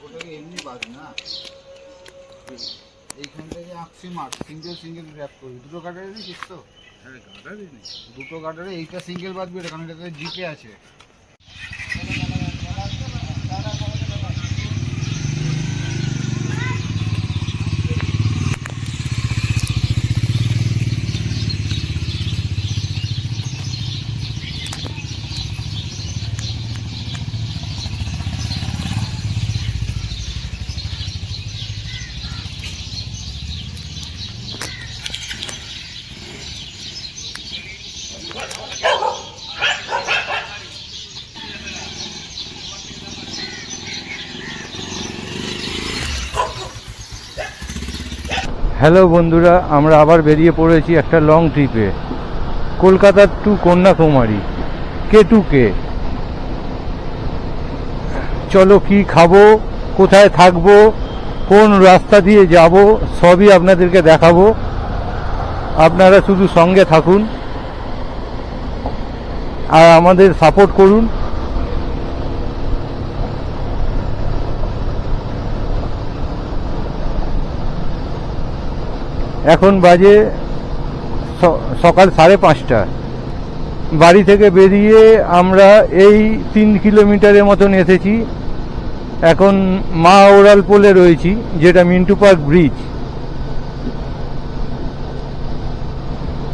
ওটাকে এমনি বাদ না, এইখান থেকে আঁকছি মাঠ সিঙ্গেল সিঙ্গেল র্যাপ করবি। দুটো গার্ডারে দিচ্ছিস তো? হ্যাঁ গার্ডারই নেই, দুটো গার্ডারে এইটা সিঙ্গেল বাদবি, এটা কারণ এটাতে জিপে আছে। হ্যালো বন্ধুরা, আমরা আবার বেরিয়ে পড়েছি একটা লং ট্রিপে, কলকাতা টু কন্যাকুমারী, K2K। চলো কি খাবো, কোথায় থাকবো, কোন রাস্তা দিয়ে যাব, সবই আপনাদেরকে দেখাবো। আপনারা শুধু সঙ্গে থাকুন আর আমাদের সাপোর্ট করুন। এখন বাজে সকাল 5:30। বাড়ি থেকে বেরিয়ে আমরা এই 3 কিলোমিটারের মতন এসেছি। এখন মা ওরাল পোলে রয়েছি, যেটা মিন্টু পার্ক ব্রিজ।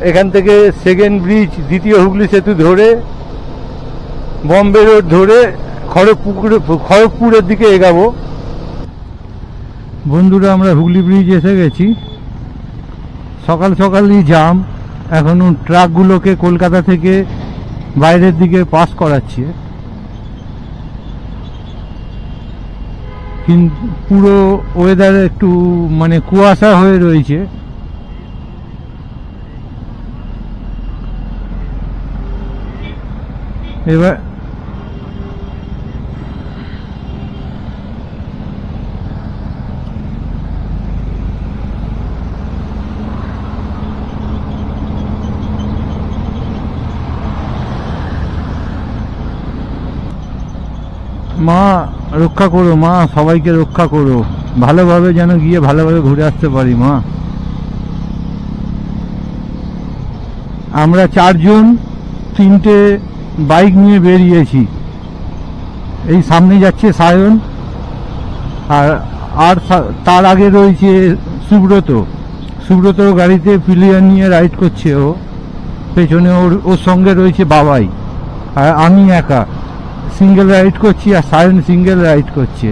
এখান থেকে সেকেন্ড ব্রিজ, দ্বিতীয় হুগলি সেতু ধরে বম্বে রোড ধরে খড়গপুরের দিকে এগাবো। বন্ধুরা, আমরা হুগলি ব্রিজ এসে গেছি। সকাল সকালই জাম, এখনো ট্রাকগুলোকে কলকাতা থেকে বাইরের দিকে পাস করাচ্ছে, কিন্তু পুরো ওয়েদার একটু মানে কুয়াশা হয়ে রয়েছে। এবার মা রক্ষা করো, মা সবাইকে রক্ষা করো, ভালোভাবে যেন গিয়ে ভালোভাবে ঘুরে আসতে পারি মা। আমরা 4 জন 3টে বাইক নিয়ে বেরিয়েছি। এই সামনে যাচ্ছে সায়ন, আর তার আগে রয়েছে সুব্রত গাড়িতে পিলিয়ন নিয়ে রাইড করছে ও, পেছনে ওর সঙ্গে রয়েছে বাবাই, আর আমি একা সিঙ্গেল রাইড করছি, আর সায়ন সিঙ্গেল রাইড করছে।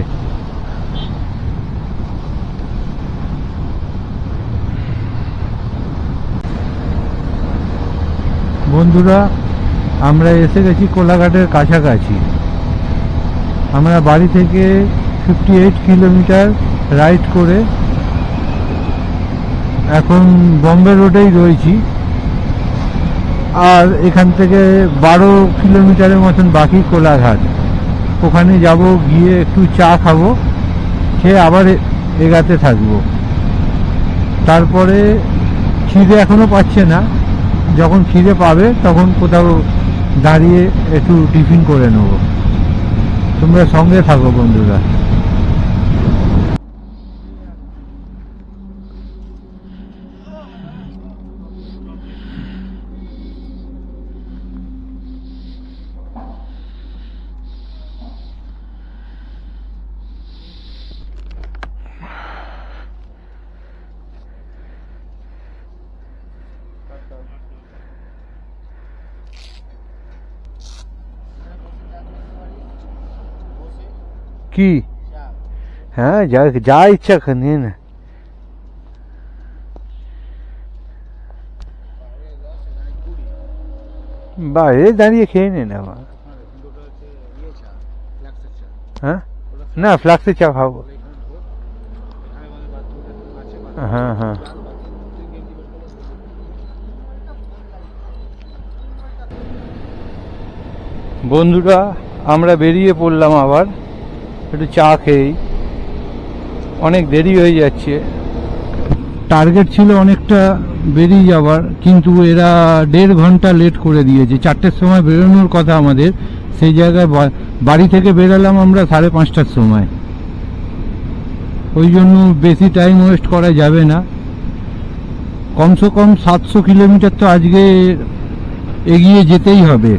বন্ধুরা, আমরা এসে গেছি কোলাঘাটের কাছাকাছি। আমরা বাড়ি থেকে 58 কিলোমিটার রাইড করে এখন বম্বে রোডেই রয়েছি। আর এখান থেকে 12 কিলোমিটারের মতন বাকি কোলাঘাট। ওখানে যাব, গিয়ে একটু চা খাবো, খেয়ে আবার এগাতে থাকবো। তারপরে খিদে এখনো পাচ্ছে না, যখন খিদে পাবে তখন কোথাও দাঁড়িয়ে একটু টিফিন করে নেব। তোমরা সঙ্গে থাকো বন্ধুরা। কি? হ্যাঁ, যা ইচ্ছা নিয়ে না। বাইরে দাঁড়িয়ে খেয়ে নে না। হ্যাঁ, না ফ্লাক্সের চা খাবো। হ্যাঁ হ্যাঁ, বন্ধুরা আমরা বেরিয়ে পড়লাম আবার একটু চা খেয়েই। অনেক দেরি হয়ে যাচ্ছে, টার্গেট ছিল অনেকটা বেরিয়ে যাওয়ার, কিন্তু এরা 1.5 ঘন্টা লেট করে দিয়েছে। 4টের সময় বেরোনোর কথা আমাদের, সেই জায়গায় বাড়ি থেকে বেরোলাম আমরা 5:30টার সময়। ওই জন্য বেশি টাইম ওয়েস্ট করা যাবে না। কমসে কম 700 কিলোমিটার তো আজকে এগিয়ে যেতেই হবে।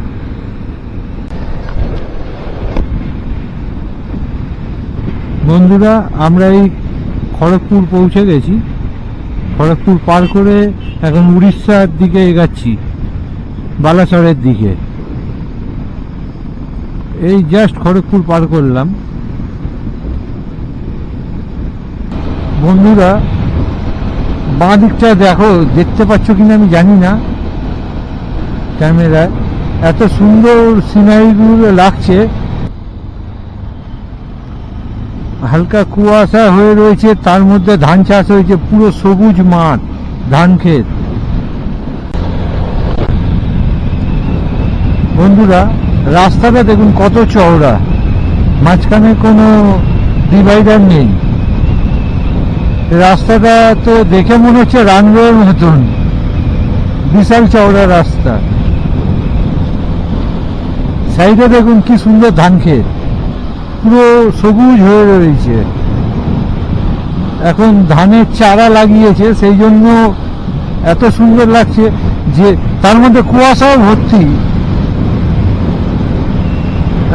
বন্ধুরা, আমরা এই খড়গপুর পৌঁছে গেছি। খড়গপুর পার করে এখন উড়িষ্যার দিকে এগাচ্ছি, বালাসরের দিকে। এই জাস্ট খড়গপুর পার করলাম। বন্ধুরা, বাঁ দিকটা দেখো, দেখতে পাচ্ছ কিনা আমি জানি না ক্যামেরায়, এত সুন্দর সিনারিগুলো লাগছে। হালকা কুয়াশা হয়ে রয়েছে, তার মধ্যে ধান চাষ হয়েছে, পুরো সবুজ মাঠ, ধান ক্ষেত। বন্ধুরা, রাস্তাটা দেখুন কত চওড়া, মাঝখানে কোনো ডিভাইডার নেই। রাস্তাটা তো দেখে মনে হচ্ছে রানওয়ের মতন, বিশাল চওড়া রাস্তা। সাইডে দেখুন কি সুন্দর ধান ক্ষেত, পুরো সবুজ হয়ে রয়েছে। এখন ধানের চারা লাগিয়েছে, সেই জন্য এত সুন্দর লাগছে, যে তার মধ্যে কুয়াশাও ভর্তি।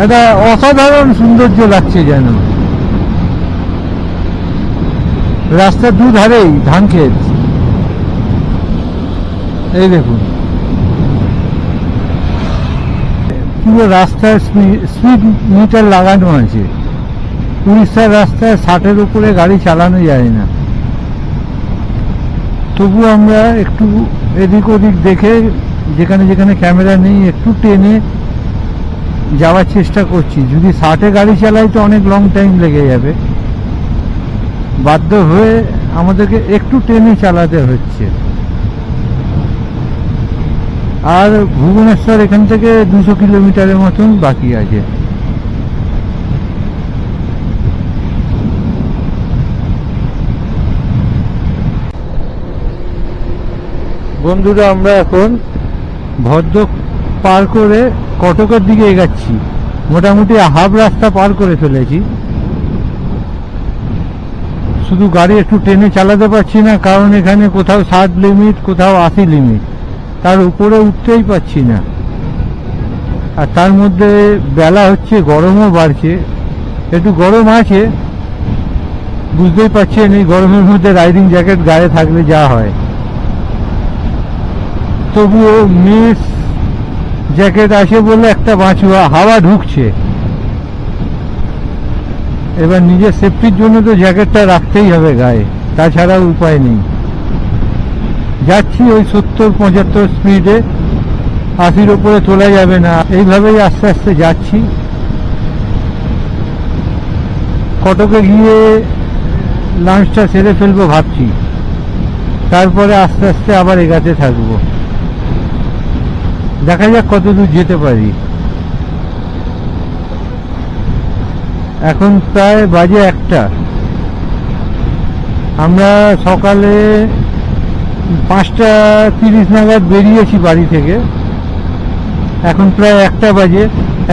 একটা অসাধারণ সৌন্দর্য লাগছে যেন। রাস্তার দুধারেই ধান ক্ষেত, এই দেখুন। পুরো রাস্তায় স্পিড মিটার লাগানো আছে। উড়িষ্যার রাস্তায় 60-এর উপরে গাড়ি চালানো যায় না। তবু আমরা একটু এদিক ওদিক দেখে, যেখানে যেখানে ক্যামেরা নেই, একটু টেনে যাওয়ার চেষ্টা করছি। যদি 60-এ গাড়ি চালাই তো অনেক লং টাইম লেগে যাবে, বাধ্য হয়ে আমাদেরকে একটু টেনে চালাতে হচ্ছে। আর ভুবনেশ্বর এখান থেকে 200 কিলোমিটারের মতন বাকি আছে। বন্ধুরা, আমরা এখন ভদ্রক পার করে কটকের দিকে এগাচ্ছি। মোটামুটি হাফ রাস্তা পার করে ফেলেছি। শুধু গাড়ি একটু টেনে চালাতে পারছি না, কারণ এখানে কোথাও 60 লিমিট, কোথাও 80 লিমিট, তার উপরে উঠতেই পারছি না। আর তার মধ্যে বেলা হচ্ছে, গরমও বাড়ছে, একটু গরম আছে, বুঝতেই পারছেন। এই গরমের মধ্যে রাইডিং জ্যাকেট গায়ে থাকলে যা হয়, তবুও মিস জ্যাকেট আছে বলে একটা বাঁচুয়া, হাওয়া ঢুকছে। এবার নিজের সেফটির জন্য তো জ্যাকেটটা রাখতেই হবে গায়ে, তাছাড়া উপায় নেই। যাচ্ছি ওই 70-75 স্পিডে, 80-র উপরে তোলা যাবে না, এইভাবেই আস্তে আস্তে যাচ্ছি। কটকে গিয়ে লাঞ্চটা সেরে ফেলবো ভাবছি, তারপরে আস্তে আস্তে আবার এগাতে থাকবো। দেখা যাক কত দূর যেতে পারি। এখন প্রায় বাজে 1টা। আমরা সকালে 5:30 নাগাদ বেরিয়েছি বাড়ি থেকে, এখন প্রায় 1টা বাজে।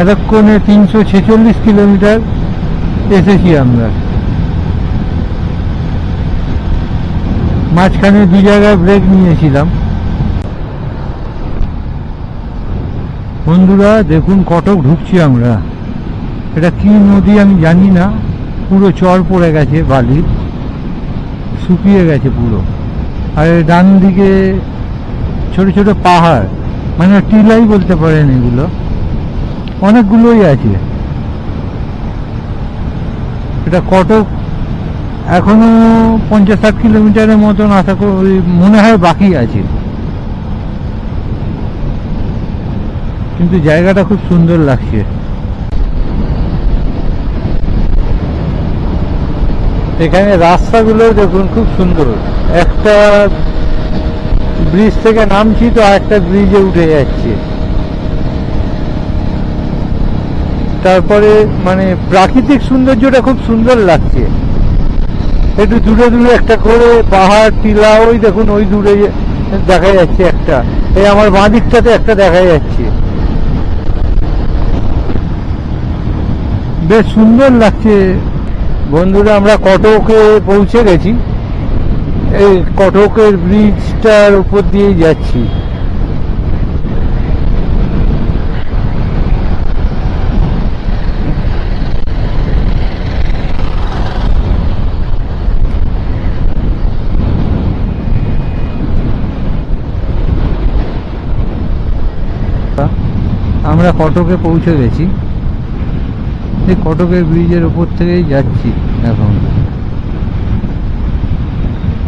এতক্ষণে 346 কিলোমিটার এসেছি আমরা। মাঝখানে 2 জায়গায় ব্রেক নিয়েছিলাম। বন্ধুরা দেখুন, কটক ঢুকছি আমরা। এটা কি নদী আমি জানি না, পুরো চর পড়ে গেছে, বালি শুকিয়ে গেছে পুরো। আর ডান দিকে ছোট ছোট পাহাড়, মানে টিলাই বলতে পারেন, এগুলো অনেকগুলোই আছে। এটা কটক এখনো 50-60 কিলোমিটারের মতন আশা করি, মনে হয় বাকি আছে। কিন্তু জায়গাটা খুব সুন্দর লাগছে। এখানে রাস্তাগুলো দেখুন খুব সুন্দর। একটা ব্রিজ থেকে নামছি তো আরেকটা ব্রিজে উঠে যাচ্ছে। তারপরে মানে প্রাকৃতিক সৌন্দর্যটা খুব সুন্দর লাগছে। একটু দূরে দূরে একটা করে পাহাড়, টিলা, ওই দেখুন ওই দূরে দেখা যাচ্ছে একটা, এই আমার বাঁ দিকটাতে একটা দেখা যাচ্ছে। বেশ সুন্দর লাগছে বন্ধুরা আমরা কটকে পৌঁছে গেছি। এই কটকের ব্রিজটার উপর দিয়েই যাচ্ছি। আমরা কটকে পৌঁছে গেছি। এই কটকের ব্রিজের উপর থেকেই যাচ্ছি এখন।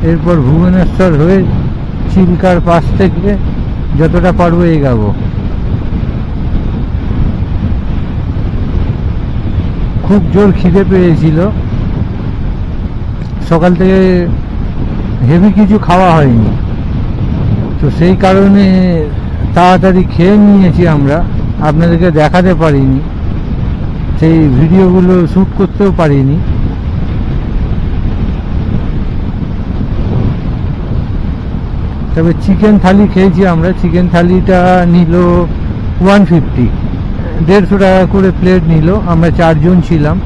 এরপর ভুবনেশ্বর হয়ে চিল্কার পাশ থেকে যতটা পারবো এগাবো। খুব জোর খিদে পেয়েছিল, সকাল থেকে হেভি কিছু খাওয়া হয়নি, তো সেই কারণে তাড়াতাড়ি খেয়ে নিয়েছি আমরা। আপনাদেরকে দেখাতে পারিনি, সেই ভিডিওগুলো শ্যুট করতেও পারিনি। তবে চিকেন থালি খেয়েছি আমরা। চিকেন থালিটা নিল 150, 150 টাকা করে প্লেট নিল। আমরা 4 জন ছিলাম।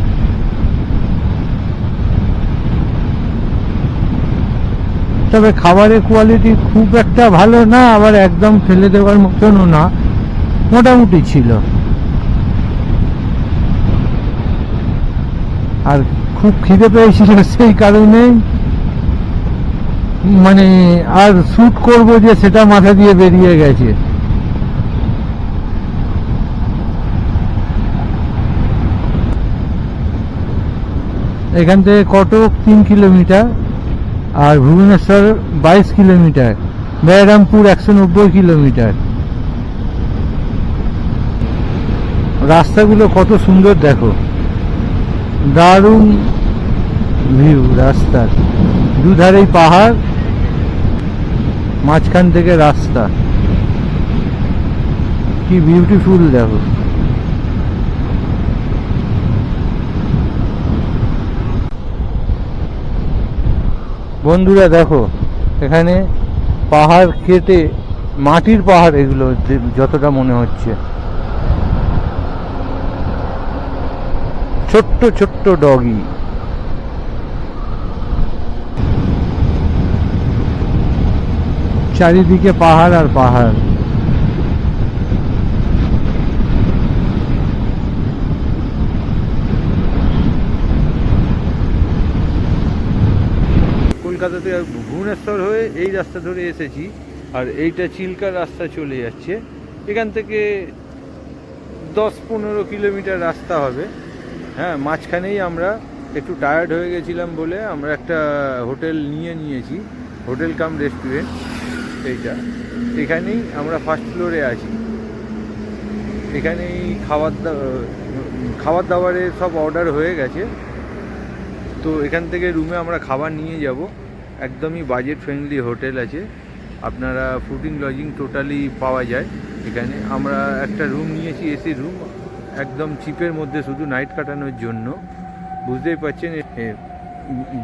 তবে খাবারের কোয়ালিটি খুব একটা ভালো না, আবার একদম ফেলে দেওয়ার মতনও না, মোটামুটি ছিল। আর খুব খিদে পেয়েছিল, সেই কারণে মানে আর শ্যুট করবো যে সেটা মাথা দিয়ে বেরিয়ে গেছে। এখান থেকে কটক 3 কিলোমিটার, আর ভুবনেশ্বর 22 কিলোমিটার, বেরামপুর 190 কিলোমিটার। রাস্তাগুলো কত সুন্দর দেখো, দারুণ ভিউ রাস্তার। দুধারেই পাহাড়, মাঝখান থেকে রাস্তা, কি বিউটিফুল দেখো। বন্ধুরা দেখো, এখানে পাহাড় কেটে, মাটির পাহাড় এগুলো যতটা মনে হচ্ছে। ছোট্ট ছোট্ট ডগি। চারিদিকে পাহাড় আর পাহাড়। কলকাতাতে ভুবনেশ্বর হয়ে এই রাস্তা ধরে এসেছি, আর এইটা চিল্কার রাস্তা চলে যাচ্ছে। এখান থেকে 10-15 কিলোমিটার রাস্তা হবে। হ্যাঁ, মাঝখানেই আমরা একটু টায়ার্ড হয়ে গেছিলাম বলে আমরা একটা হোটেল নিয়েছি, হোটেল কাম রেস্টুরেন্ট। এইটা এখানেই আমরা ফার্স্ট ফ্লোরে আছি। এখানেই খাবার দাবারের সব অর্ডার হয়ে গেছে। তো এখান থেকে রুমে আমরা খাবার নিয়ে যাব। একদমই বাজেট ফ্রেন্ডলি হোটেল আছে, আপনারা ফুডিং লজিং টোটালি পাওয়া যায় এখানে। আমরা একটা রুম নিয়েছি, এসি রুম, একদম চিপের মধ্যে, শুধু নাইট কাটানোর জন্য। বুঝতেই পারছেন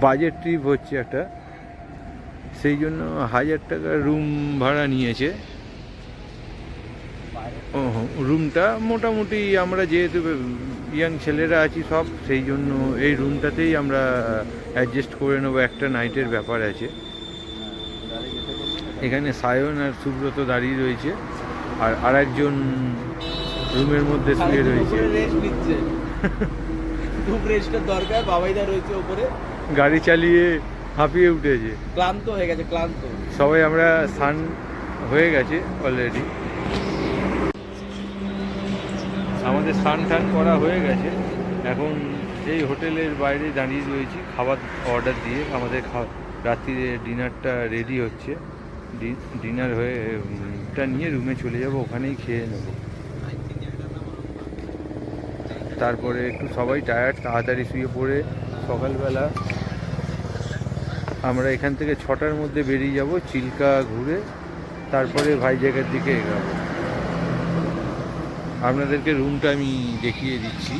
বাজেট ট্রিপ হচ্ছে একটা, সেই জন্য 1000 টাকার রুম ভাড়া নিয়েছে। রুমটা মোটামুটি, আমরা যেহেতু ইয়াং ছেলেরা আছি সব, সেই জন্য এই রুমটাতেই আমরা অ্যাডজাস্ট করে নেবো। একটা নাইটের ব্যাপার আছে। এখানে সায়ন আর সুব্রত দাঁড়িয়ে রয়েছে, আর আরেকজন রুমের মধ্যে শুয়ে রয়েছে। খুব রেস্টের দরকার। বাবাইদা রয়েছে উপরে, গাড়ি চালিয়ে হাঁপিয়ে উঠেছে, ক্লান্ত হয়ে গেছে, ক্লান্ত সবাই। আমরা স্নান হয়ে গেছে অলরেডি, আমাদের স্নান টান করা হয়ে গেছে। এখন এই হোটেলের বাইরে দাঁড়িয়ে রয়েছি খাবার অর্ডার দিয়ে। আমাদের রাত্রিরে ডিনারটা রেডি হচ্ছে। ডিনার হয়েটা নিয়ে রুমে চলে যাব, ওখানেই খেয়ে নেব। তারপরে একটু সবাই টায়ার্ড, তাড়াতাড়ি শুয়ে পড়ে সকালবেলা আমরা এখান থেকে 6টার মধ্যে বেরিয়ে যাব, চিল্কা ঘুরে তারপরে ভাইজ্যাগের দিকে এগাবো। আপনাদেরকে রুমটা আমি দেখিয়ে দিচ্ছি।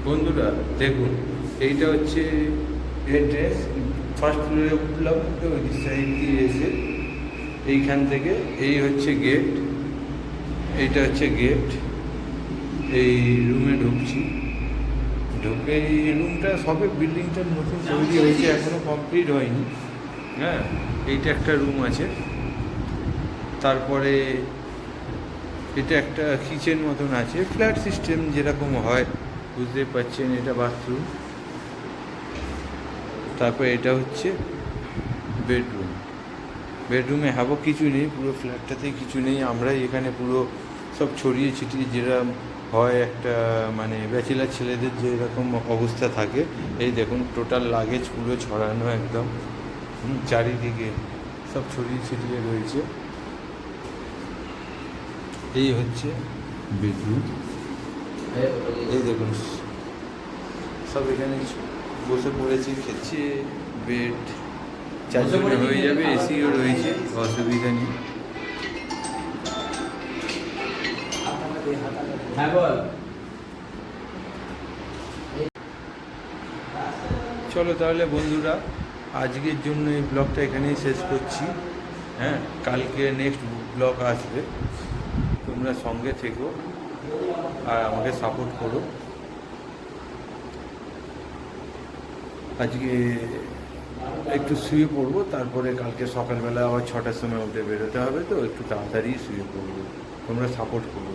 বন্ধুরা দেখুন, এইটা হচ্ছে এন্ট্রেন্স। ফার্স্ট ফ্লোরে উঠলাম, ওই সাইড দিয়ে এসে এইখান থেকে এই হচ্ছে গেট, এইটা হচ্ছে গেট। এই রুমে ঢুকছি। ঢুকে এই রুমটা সবে বিল্ডিংটা নতুন তৈরি হয়েছে, এখনও কমপ্লিট হয়নি। হ্যাঁ, এইটা একটা রুম আছে, তারপরে এটা একটা কিচেন মতন আছে, ফ্ল্যাট সিস্টেম যেরকম হয় বুঝতে পারছেন। এটা বাথরুম, তারপর এটা হচ্ছে বেডরুম। বেডরুমে হ্যাবো কিছু নেই, পুরো ফ্ল্যাটটাতেই কিছু নেই। আমরাই এখানে পুরো সব ছড়িয়ে ছিটিয়ে যেরকম হয় একটা মানে ব্যাচেলার ছেলেদের যেরকম অবস্থা থাকে, এই দেখুন টোটাল লাগেজ পুরো ছড়ানো একদম চারিদিকে সব ছড়িয়ে ছিটিয়ে রয়েছে। এই হচ্ছে বেডরুম, এই দেখুন সব এখানে বসে পড়েছি, খেচ্ছে। বেড চারজনে হয়ে যাবে, এসিও রয়েছে, অসুবিধা নেই। হ্যাঁ বল। চলো তাহলে বন্ধুরা, আজকের জন্য এই ব্লগটা এখানেই শেষ করছি। হ্যাঁ, কালকে নেক্সট ব্লগ আসবে, তোমরা সঙ্গে থেকো আর আমাকে সাপোর্ট করো। আজকে একটু শুয়ে পড়বো, তারপরে কালকে সকালবেলা আবার 6টার সময় উঠে বেরোতে হবে, তো একটু তাড়াতাড়ি শুয়ে পড়বো। তোমরা সাপোর্ট করো।